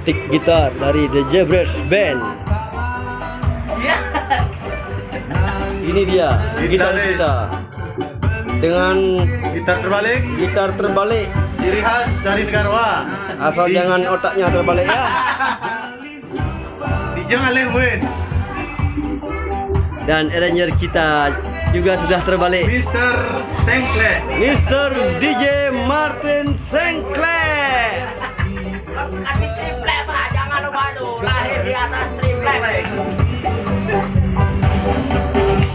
akustik gitar dari The Jebres Band. Ini dia gitar kita dengan gitar terbalik ciri khas dari negara. asal jangan otaknya terbalik ya. Jangan lewat. Dan arranger kita juga sudah terbalik, Mr. Sengkle. Mr. DJ Martin Sengkle. Kaki triplek Pak, jangan lupa itu lahir di atas triplek.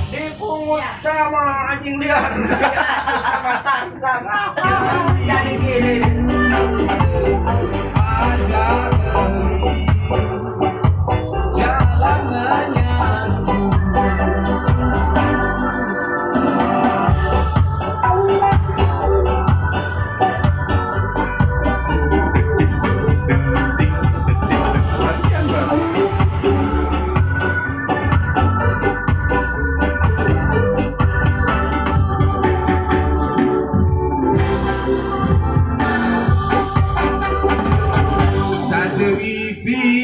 Dipungut sama anjing liar, sama tangsang. Jadi gini. Jalan menyatu. Saja ibi